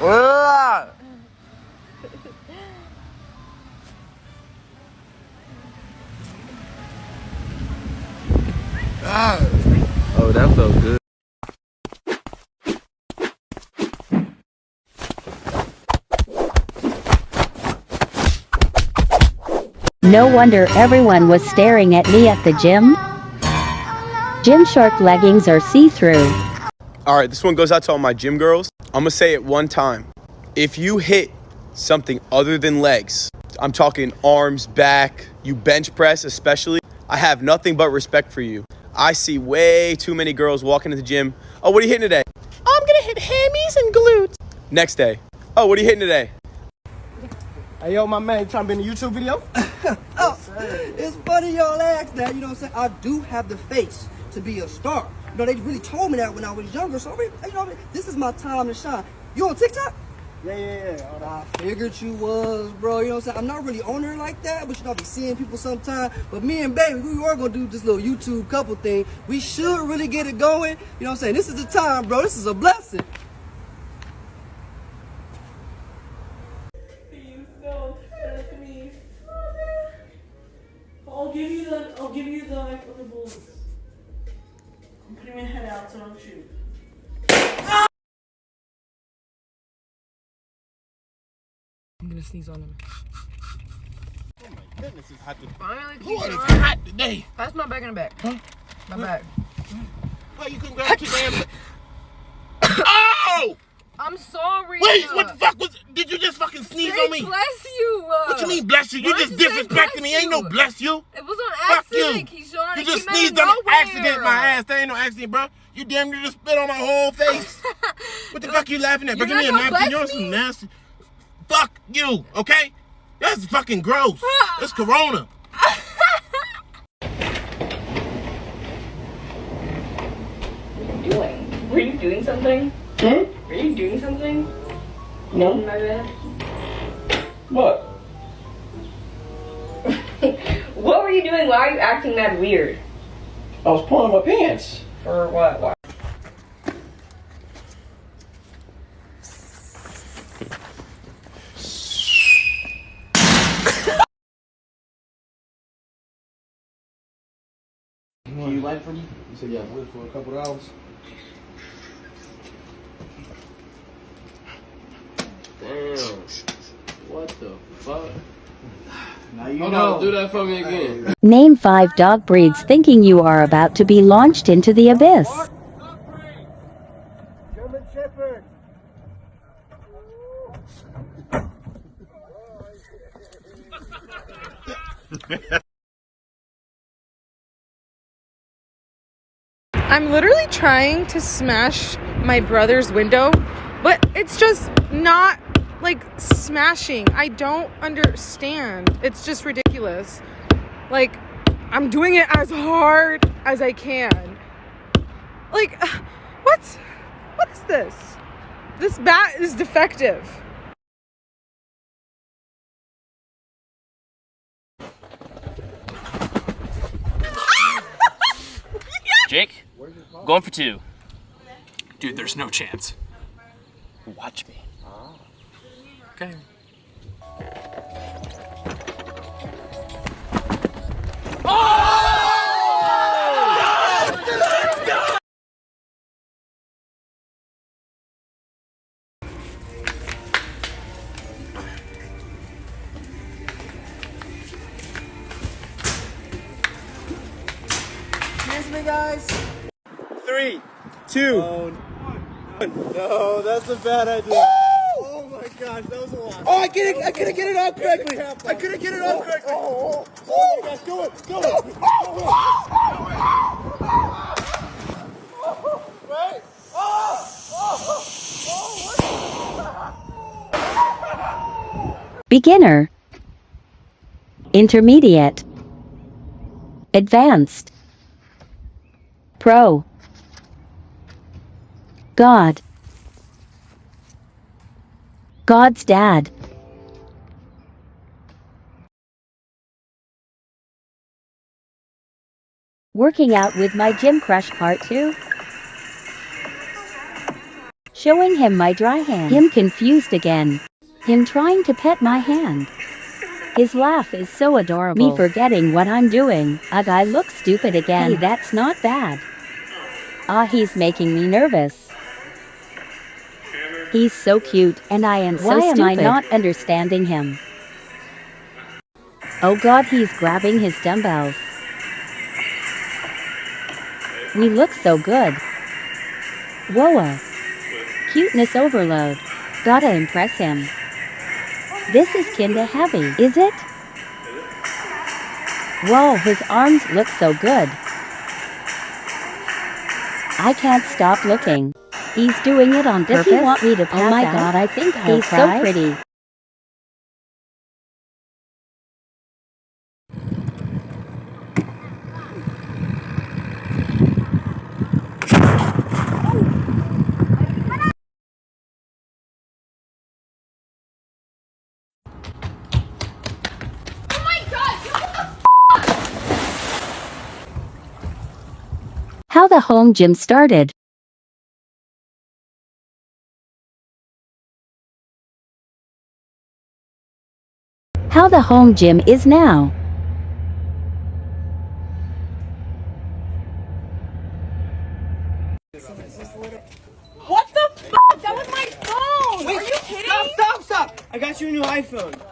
Oh, that felt good. No wonder everyone was staring at me at the gym. Gymshark leggings are see-through. Alright, this one goes out to all my gym girls. I'm gonna say it one time. If you hit something other than legs, I'm talking arms, back, you bench press especially, I have nothing but respect for you. I see way too many girls walking to the gym. Oh, what are you hitting today? Oh, I'm gonna hit hammies and glutes. Next day. Oh, what are you hitting today? Hey, yo, my man, you trying to be in a YouTube video? Oh, it's funny y'all ask that, you know what I'm saying? I do have the face to be a star. You know, they really told me that when I was younger, so, you know, this is my time to shine. You on TikTok? Yeah. I figured you was, bro. You know what I'm saying? I'm not really on her like that, but you know, I be seeing people sometime. But me and baby, we are going to do this little YouTube couple thing. We should really get it going. You know what I'm saying? This is the time, bro. This is a blessing. I'll give you the bullets. I'm putting my head out so I don't shoot. I'm gonna sneeze on him. Oh my goodness, it's hot today. Finally, Lord, it's hot today. Pass my bag in the back. Huh? My bag. Why you couldn't grab your damn... Oh! I'm sorry. Wait, what the fuck was... Did you just fucking sneeze on me? Bless you. What you mean bless you? You just disrespected me. Ain't no bless you. It was on accident, Keyshawn. You just sneezed on accident, my ass. That ain't no accident, bro. You damn near just spit on my whole face. What the fuck you laughing at? Bro, give me a napkin. You're some nasty... Fuck you, okay? That's fucking gross. It's Corona. What are you doing? Were you doing something? Were you doing something? No. In my bed? What? What were you doing? Why are you acting that weird? I was pulling my pants. For what? Why? Can you light for me? You said, yeah, wait for a couple of hours. Damn. What the fuck? Now you Hold know. on, do that for me again. Name 5 dog breeds thinking you are about to be launched into the abyss. German Shepherd. I'm literally trying to smash my brother's window, but it's just not like smashing. I don't understand. It's just ridiculous. Like, I'm doing it as hard as I can. Like, what is this? This bat is defective. Jake, going for 2. Dude, there's no chance. Watch me. Okay. Excuse me, guys. 3, 2. No, that's a bad idea. Oh my gosh, that was a lot. Oh, I couldn't get it off correctly. I couldn't get it off correctly. Oh my gosh, do it. Wait. Beginner, intermediate, advanced, pro, God, God's dad. Working out with my gym crush part 2. Showing him my dry hand. Him confused again. Him trying to pet my hand. His laugh is so adorable. Me forgetting what I'm doing. Ugh, I look stupid again. Hey, that's not bad. Ah, he's making me nervous. He's so cute, and I am so stupid. Why am I not understanding him? Oh god, he's grabbing his dumbbells. We look so good. Whoa. Cuteness overload. Gotta impress him. This is kinda heavy, is it? Whoa, his arms look so good. I can't stop looking. He's doing it on purpose. Does he want me to pass out? Oh my god, I think he's so pretty. How the home gym started. How the home gym is now. What the fuck? That was my phone! Wait, Are you kidding? Stop! I got you a new iPhone.